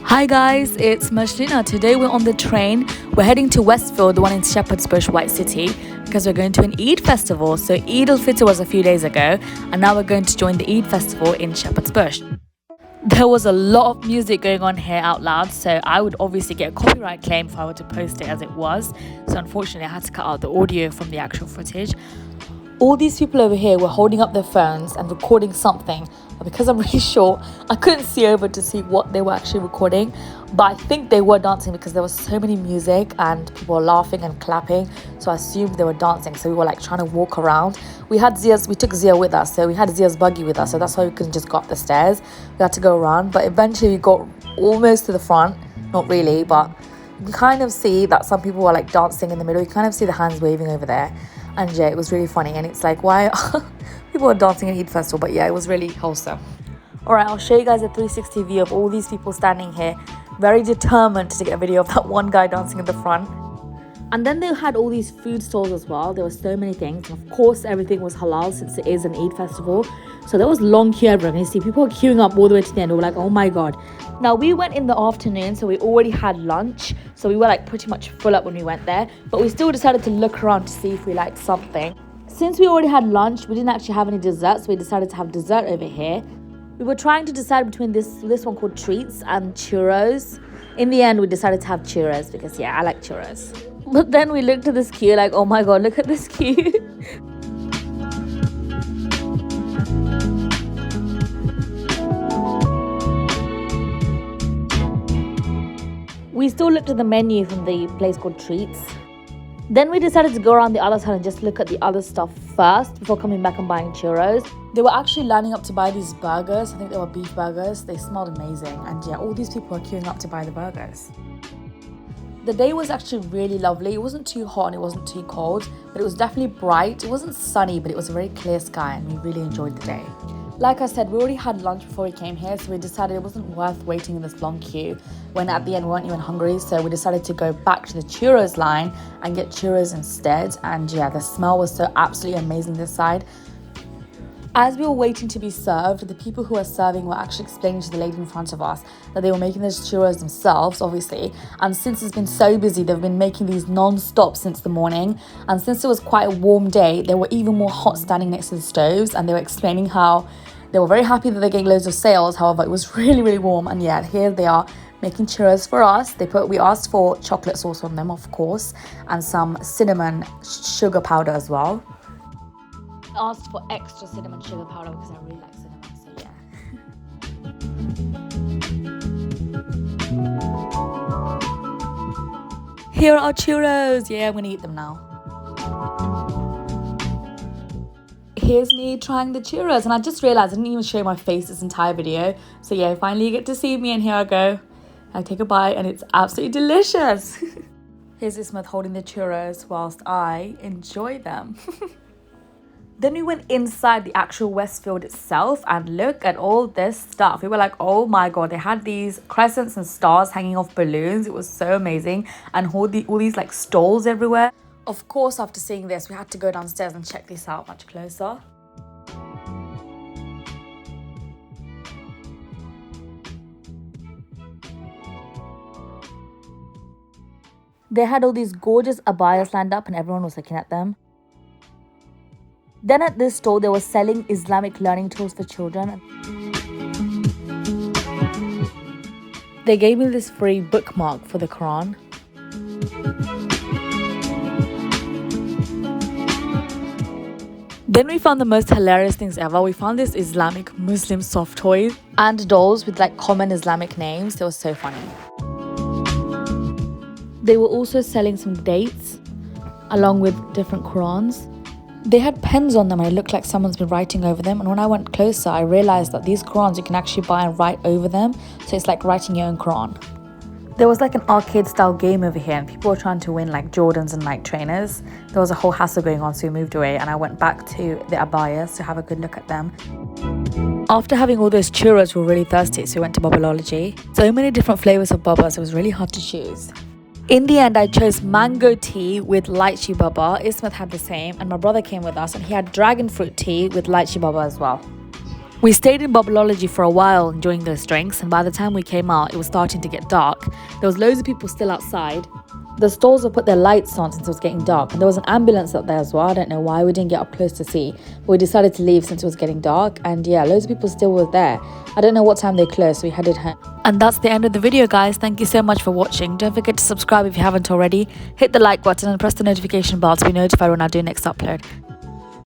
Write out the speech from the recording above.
Hi guys, it's Mashlina. Today we're on the train. We're heading to Westfield, the one in Shepherd's Bush, White City, because we're going to an Eid festival. So Eid al-Fitr was a few days ago, and now we're going to join the Eid festival in Shepherd's Bush. There was a lot of music going on here out loud, so I would obviously get a copyright claim if I were to post it as it was. So unfortunately I had to cut out the audio from the actual footage. All these people over here were holding up their phones and recording something, but because I'm really short, I couldn't see over to see what they were actually recording. But I think they were dancing because there was so many music and people were laughing and clapping, so I assumed they were dancing. So we were like trying to walk around. We took Zia with us, so we had Zia's buggy with us, so that's why we couldn't just go up the stairs. We had to go around, but eventually we got almost to the front. Not really, but you can kind of see that some people were like dancing in the middle. You kind of see the hands waving over there. And yeah, it was really funny, and it's like, why people are dancing at Eid festival? But yeah, it was really wholesome. Alright, I'll show you guys a 360 view of all these people standing here, very determined to get a video of that one guy dancing in the front. And then they had all these food stalls as well. There were so many things. And of course, everything was halal since it is an Eid festival. So there was long queue everywhere. You see people were queuing up all the way to the end. We were like, oh my god. Now we went in the afternoon, so we already had lunch. So we were like pretty much full up when we went there. But we still decided to look around to see if we liked something. Since we already had lunch, we didn't actually have any dessert. So we decided to have dessert over here. We were trying to decide between this one called treats and churros. In the end, we decided to have churros because yeah, I like churros. But then we looked at this queue like, oh my god, look at this queue. We still looked at the menu from the place called Treats. Then we decided to go around the other side and just look at the other stuff first before coming back and buying churros. They were actually lining up to buy these burgers. I think they were beef burgers. They smelled amazing. And yeah, all these people are queuing up to buy the burgers. The day was actually really lovely. It wasn't too hot and it wasn't too cold, but it was definitely bright. It wasn't sunny, but it was a very clear sky, and we really enjoyed the day. Like I said, we already had lunch before we came here, so we decided it wasn't worth waiting in this long queue when at the end we weren't even hungry. So we decided to go back to the churros line and get churros instead. And yeah, the smell was so absolutely amazing this side. As we were waiting to be served, the people who were serving were actually explaining to the lady in front of us that they were making those churros themselves, obviously. And since it's been so busy, they've been making these non-stop since the morning. And since it was quite a warm day, they were even more hot standing next to the stoves. And they were explaining how they were very happy that they're getting loads of sales. However, it was really, really warm. And yeah, here they are making churros for us. We asked for chocolate sauce on them, of course, and some cinnamon sugar powder as well. I asked for extra cinnamon sugar powder because I really like cinnamon, so yeah. Here are our churros. Yeah, I'm gonna eat them now. Here's me trying the churros, and I just realized I didn't even show my face this entire video. So yeah, finally you get to see me, and here I go. I take a bite and it's absolutely delicious. Here's Ismath holding the churros whilst I enjoy them. Then we went inside the actual Westfield itself and look at all this stuff. We were like, oh my god, they had these crescents and stars hanging off balloons. It was so amazing, and all these like stalls everywhere. Of course, after seeing this, we had to go downstairs and check this out much closer. They had all these gorgeous abayas lined up and everyone was looking at them. Then at this store, they were selling Islamic learning tools for children. They gave me this free bookmark for the Quran. Then we found the most hilarious things ever. We found this Islamic Muslim soft toys and dolls with like common Islamic names. They were so funny. They were also selling some dates along with different Qurans. They had pens on them and it looked like someone's been writing over them. And when I went closer, I realized that these Qurans you can actually buy and write over them. So it's like writing your own Quran. There was like an arcade style game over here and people were trying to win like Jordans and like trainers. There was a whole hassle going on, so we moved away and I went back to the abayas to have a good look at them. After having all those churros, we were really thirsty, so we went to Bubblology. So many different flavors of bubbles, it was really hard to choose. In the end, I chose mango tea with lychee baba. Ismath had the same, and my brother came with us and he had dragon fruit tea with lychee baba as well. We stayed in Bubbleology for a while enjoying those drinks, and by the time we came out, it was starting to get dark. There was loads of people still outside. The stalls would put their lights on since it was getting dark, and there was an ambulance up there as well. I don't know why we didn't get up close to see, but we decided to leave since it was getting dark. And yeah, loads of people still were there. I don't know what time they closed, so we headed home. And that's the end of the video, guys. Thank you so much for watching. Don't forget to subscribe if you haven't already. Hit the like button and press the notification bell to be notified when I do next upload.